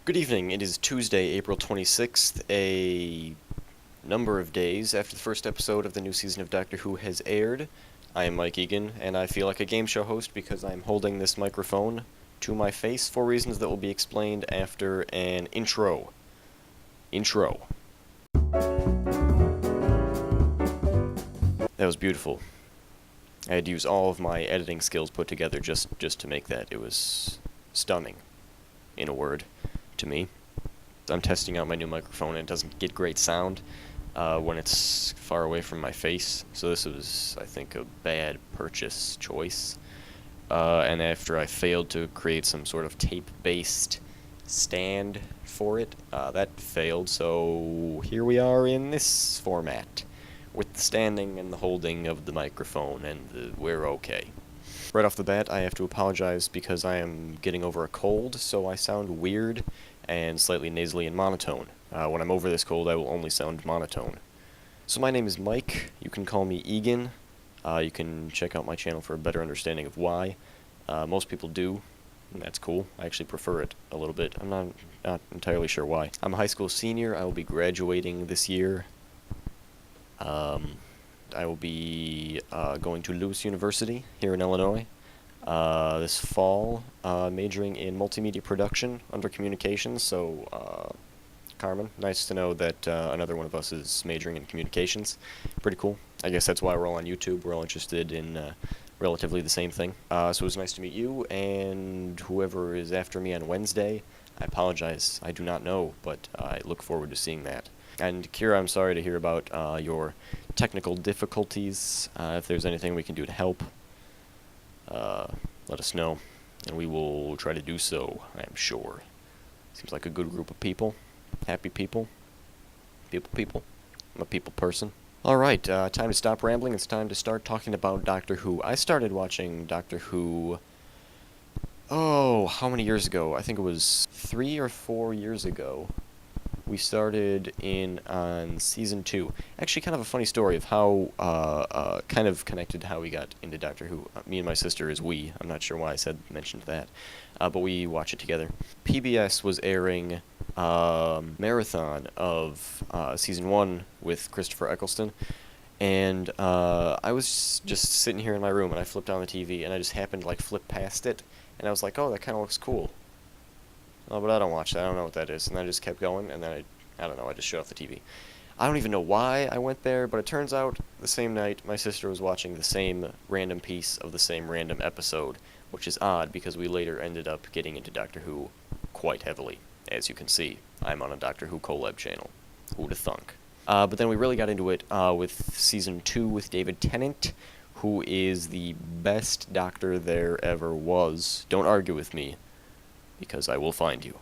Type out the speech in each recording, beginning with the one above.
Good evening. It is Tuesday, April 26th, a number of days after the first episode of the new season of Doctor Who has aired. I am Mike Egan, and I feel like a game show host because I'm holding this microphone to my face for reasons that will be explained after an intro. That was beautiful. I had to use all of my editing skills put together just to make that. It was stunning, in a word, to me. I'm testing out my new microphone and it doesn't get great sound when it's far away from my face, so this was, I think, a bad purchase choice. And after I failed to create some sort of tape-based stand for it, that failed, so here we are in this format, with the standing and the holding of the microphone, and we're okay. Right off the bat, I have to apologize because I am getting over a cold, so I sound weird and slightly nasally and monotone. When I'm over this cold, I will only sound monotone. So my name is Mike. You can call me Egan. You can check out my channel for a better understanding of why. Most people do, and that's cool. I actually prefer it a little bit. I'm not entirely sure why. I'm a high school senior. I will be graduating this year. I will be going to Lewis University here in Illinois this fall, majoring in multimedia production under communications. So, Carmen, nice to know that another one of us is majoring in communications. Pretty cool. I guess that's why we're all on YouTube. We're all interested in relatively the same thing. So it was nice to meet you, and whoever is after me on Wednesday, I apologize. I do not know, but I look forward to seeing that. And Kira, I'm sorry to hear about your technical difficulties. If there's anything we can do to help, let us know, and we will try to do so, I'm sure. Seems like a good group of people. Happy people. People. I'm a people person. Alright, time to stop rambling. It's time to start talking about Doctor Who. I started watching Doctor Who, how many years ago? I think it was 3 or 4 years ago. We started in on season 2. Actually, kind of a funny story of how, kind of connected to how we got into Doctor Who. Me and my sister is we. I'm not sure why I mentioned that. But we watch it together. PBS was airing marathon of season 1 with Christopher Eccleston. And I was just sitting here in my room, and I flipped on the TV, and I just happened to, flip past it. And I was like, oh, that kind of looks cool. Oh, but I don't watch that. I don't know what that is. And I just kept going, and then I don't know, I just shut off the TV. I don't even know why I went there, but it turns out the same night my sister was watching the same random piece of the same random episode, which is odd because we later ended up getting into Doctor Who quite heavily. As you can see, I'm on a Doctor Who collab channel. Who'da thunk? But then we really got into it with season 2 with David Tennant, who is the best doctor there ever was. Don't argue with me, because I will find you.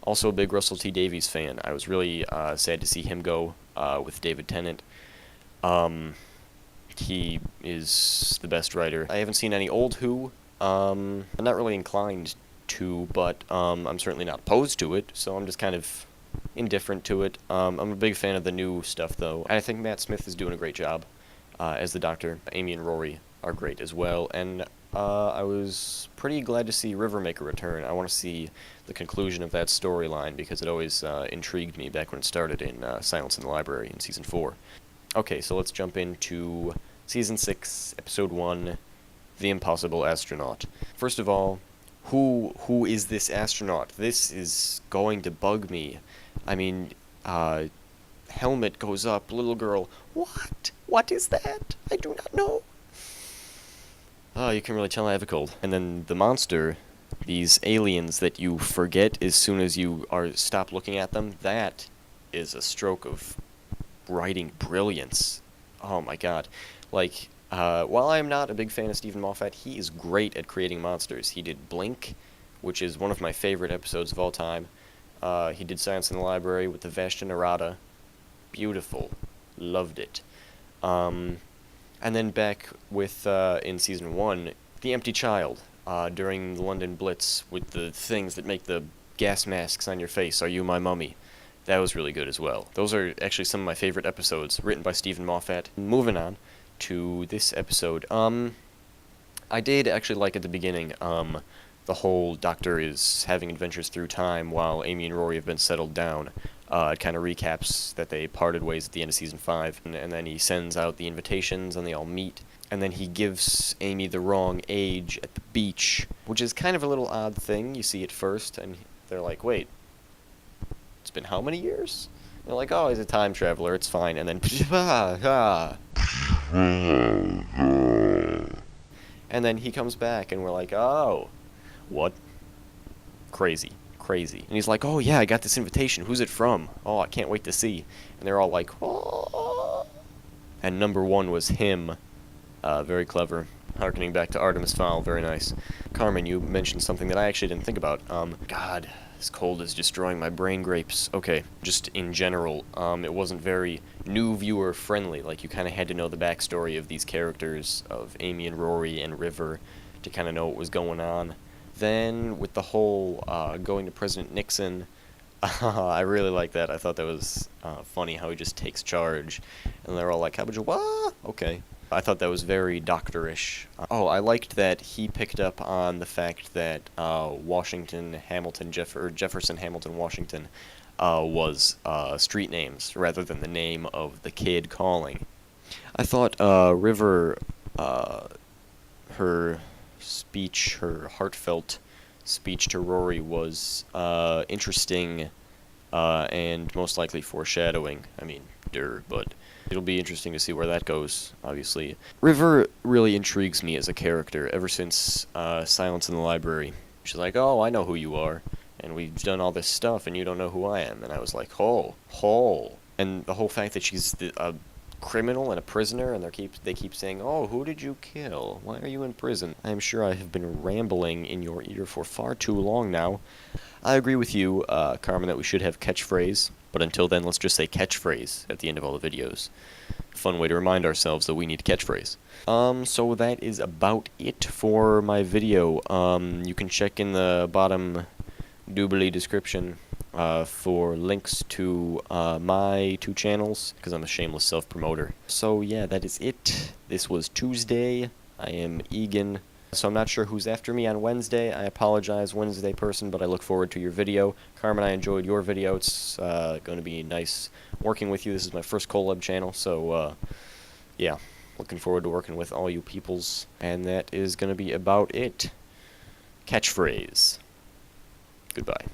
Also a big Russell T Davies fan. I was really sad to see him go with David Tennant. He is the best writer. I haven't seen any old Who. I'm not really inclined to, but I'm certainly not opposed to it, so I'm just kind of indifferent to it. I'm a big fan of the new stuff, though. I think Matt Smith is doing a great job as the Doctor. Amy and Rory are great as well, and I was pretty glad to see Rivermaker return. I want to see the conclusion of that storyline because it always intrigued me back when it started in Silence in the Library in Season 4. Okay, so let's jump into Season 6, Episode 1, The Impossible Astronaut. First of all, who is this astronaut? This is going to bug me. I mean, helmet goes up, little girl, what? What is that? I do not know. Oh, you can really tell I have a cold. And then the monster, these aliens that you forget as soon as you stop looking at them, that is a stroke of writing brilliance. Oh my god. While I am not a big fan of Stephen Moffat, he is great at creating monsters. He did Blink, which is one of my favorite episodes of all time. He did Silence in the Library with the Vashta Nerada. Beautiful. Loved it. And then back with, in Season 1, The Empty Child, during the London Blitz, with the things that make the gas masks on your face. Are you my mummy? That was really good as well. Those are actually some of my favorite episodes, written by Stephen Moffat. Moving on to this episode. I did actually like at the beginning, the whole Doctor is having adventures through time while Amy and Rory have been settled down. It kind of recaps that they parted ways at the end of season 5, and then he sends out the invitations and they all meet. And then he gives Amy the wrong age at the beach, which is kind of a little odd thing. You see it first, and they're like, wait, it's been how many years? They're like, oh, he's a time traveler, it's fine. And then, and then he comes back, and we're like, oh, what? Crazy. Crazy. And he's like, oh, yeah, I got this invitation. Who's it from? Oh, I can't wait to see. And they're all like, oh. And number 1 was him. Very clever. Harkening back to Artemis Fowl, very nice. Carmen, you mentioned something that I actually didn't think about. God, this cold is destroying my brain grapes. Okay, just in general, it wasn't very new viewer friendly. Like, you kind of had to know the backstory of these characters, of Amy and Rory and River, to kind of know what was going on. Then, with the whole going to President Nixon, I really like that. I thought that was funny how he just takes charge. And they're all like, how would you, what? Okay. I thought that was very doctorish. I liked that he picked up on the fact that Washington, Hamilton, Jefferson, Hamilton, Washington was street names rather than the name of the kid calling. I thought River, her speech, her heartfelt speech to Rory was interesting and most likely foreshadowing. I mean, but it'll be interesting to see where that goes, obviously. River really intrigues me as a character ever since Silence in the Library. She's like, oh, I know who you are, and we've done all this stuff, and you don't know who I am. And I was like, ho. And the whole fact that she's a criminal and a prisoner, and they keep saying, oh, who did you kill? Why are you in prison? I am sure I have been rambling in your ear for far too long now. I agree with you, Carmen, that we should have catchphrase, but until then, let's just say catchphrase at the end of all the videos. Fun way to remind ourselves that we need catchphrase. So that is about it for my video. You can check in the bottom doobly description for links to my 2 channels, because I'm a shameless self-promoter. So yeah, that is it. This was Tuesday. I am Egan. So I'm not sure who's after me on Wednesday. I apologize, Wednesday person, but I look forward to your video. Carmen, I enjoyed your video. It's going to be nice working with you. This is my first collab channel, so yeah, looking forward to working with all you peoples. And that is going to be about it. Catchphrase. Goodbye.